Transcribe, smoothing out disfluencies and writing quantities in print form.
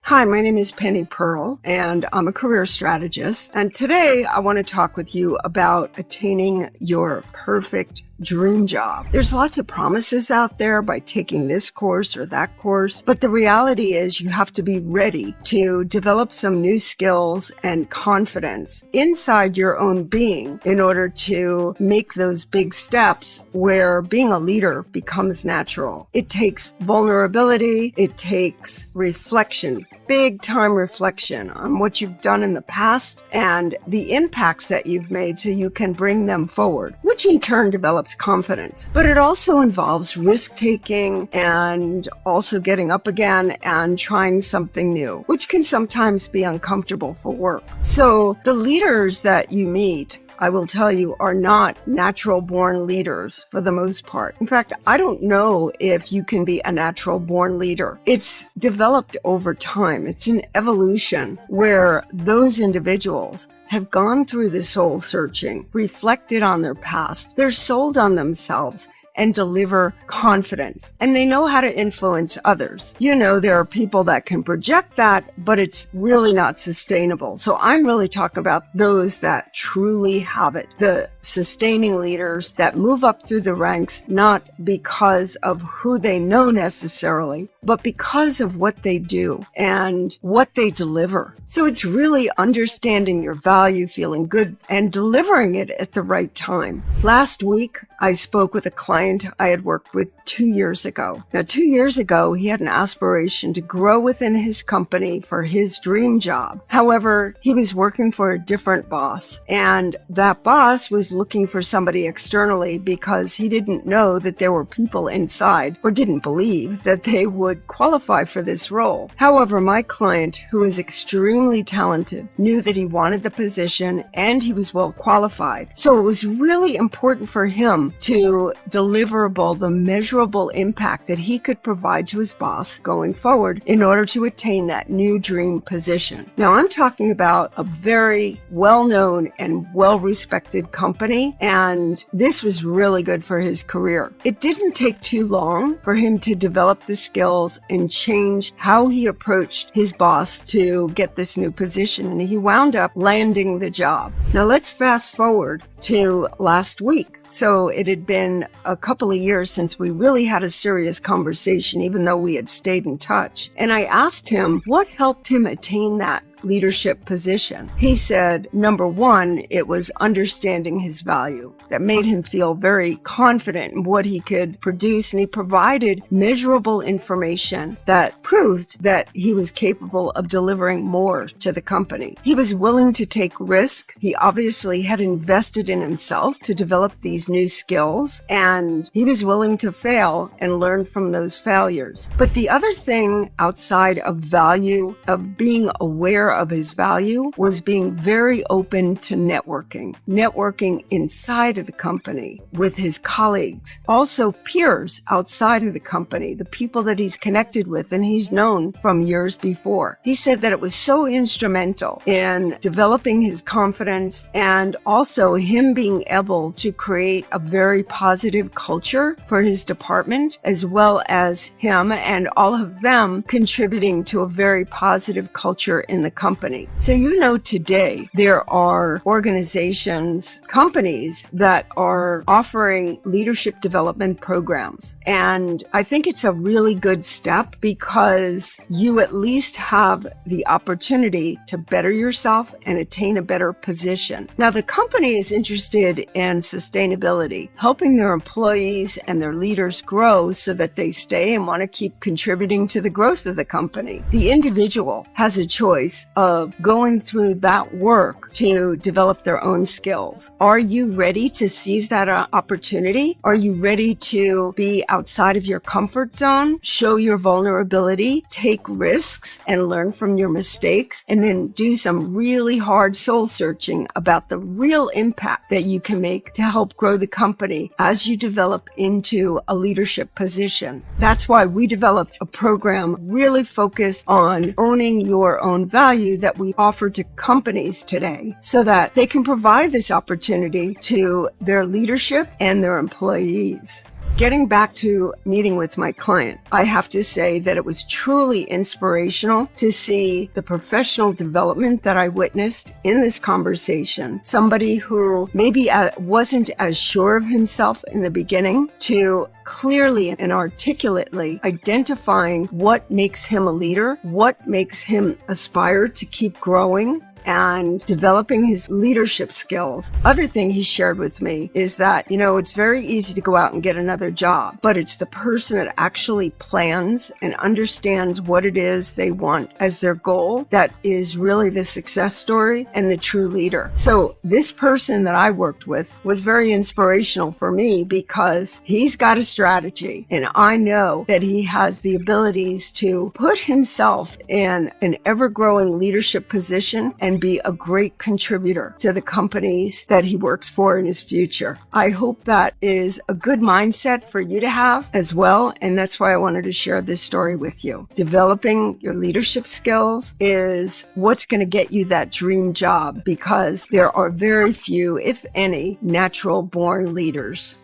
Hi, my name is Penny Pearl, and I'm a career strategist. And today I want to talk with you about attaining your perfect dream job. There's lots of promises out there by taking this course or that course, but the reality is you have to be ready to develop some new skills and confidence inside your own being in order to make those big steps where being a leader becomes natural. It takes vulnerability, it takes reflection, big time reflection on what you've done in the past and the impacts that you've made so you can bring them forward, which in turn develops confidence. But it also involves risk-taking and also getting up again and trying something new, which can sometimes be uncomfortable for work. So the leaders that you meet, I will tell you, are not natural-born leaders for the most part. In fact, I don't know if you can be a natural-born leader. It's developed over time. It's an evolution where those individuals have gone through the soul searching, reflected on their past. They're sold on themselves and deliver confidence. And they know how to influence others. You know, there are people that can project that, but it's really not sustainable. So I'm really talking about those that truly have it. The sustaining leaders that move up through the ranks, not because of who they know necessarily, but because of what they do and what they deliver. So it's really understanding your value, feeling good, and delivering it at the right time. Last week, I spoke with a client I had worked with 2 years ago. Now, 2 years ago, he had an aspiration to grow within his company for his dream job. However, he was working for a different boss, and that boss was looking for somebody externally because he didn't know that there were people inside or didn't believe that they would qualify for this role. However, my client, who is extremely talented, knew that he wanted the position and he was well qualified. So it was really important for him to deliverable the measurable impact that he could provide to his boss going forward in order to attain that new dream position. Now, I'm talking about a very well-known and well-respected company, and this was really good for his career. It didn't take too long for him to develop the skills and change how he approached his boss to get this new position, and he wound up landing the job. Now, let's fast forward to last week. So it had been a couple of years since we really had a serious conversation, even though we had stayed in touch. And I asked him what helped him attain that leadership position. He said, number one, it was understanding his value. That made him feel very confident in what he could produce, and he provided measurable information that proved that he was capable of delivering more to the company. He was willing to take risk. He obviously had invested in himself to develop these new skills, and he was willing to fail and learn from those failures. But the other thing outside of value, of being aware of his value, was being very open to networking inside of the company with his colleagues, also peers outside of the company, the people that he's connected with and he's known from years before. He said that it was so instrumental in developing his confidence and also him being able to create a very positive culture for his department, as well as him and all of them contributing to a very positive culture in the company. So you know, today there are organizations, companies that are offering leadership development programs. And I think it's a really good step because you at least have the opportunity to better yourself and attain a better position. Now, the company is interested in sustainability, helping their employees and their leaders grow so that they stay and want to keep contributing to the growth of the company. The individual has a choice of going through that work to develop their own skills. Are you ready to seize that opportunity? Are you ready to be outside of your comfort zone, show your vulnerability, take risks, and learn from your mistakes, and then do some really hard soul searching about the real impact that you can make to help grow the company as you develop into a leadership position? That's why we developed a program really focused on owning your own value that we offer to companies today so that they can provide this opportunity to their leadership and their employees. getting back to meeting with my client, I have to say that it was truly inspirational to see the professional development that I witnessed in this conversation. Somebody who maybe wasn't as sure of himself in the beginning to clearly and articulately identifying what makes him a leader, what makes him aspire to keep growing, and developing his leadership skills. Other thing he shared with me is that, it's very easy to go out and get another job, but it's the person that actually plans and understands what it is they want as their goal that is really the success story and the true leader. So this person that I worked with was very inspirational for me because he's got a strategy, and I know that he has the abilities to put himself in an ever-growing leadership position and be a great contributor to the companies that he works for in his future. I hope that is a good mindset for you to have as well, and that's why I wanted to share this story with you. Developing your leadership skills is what's going to get you that dream job, because there are very few, if any, natural born leaders.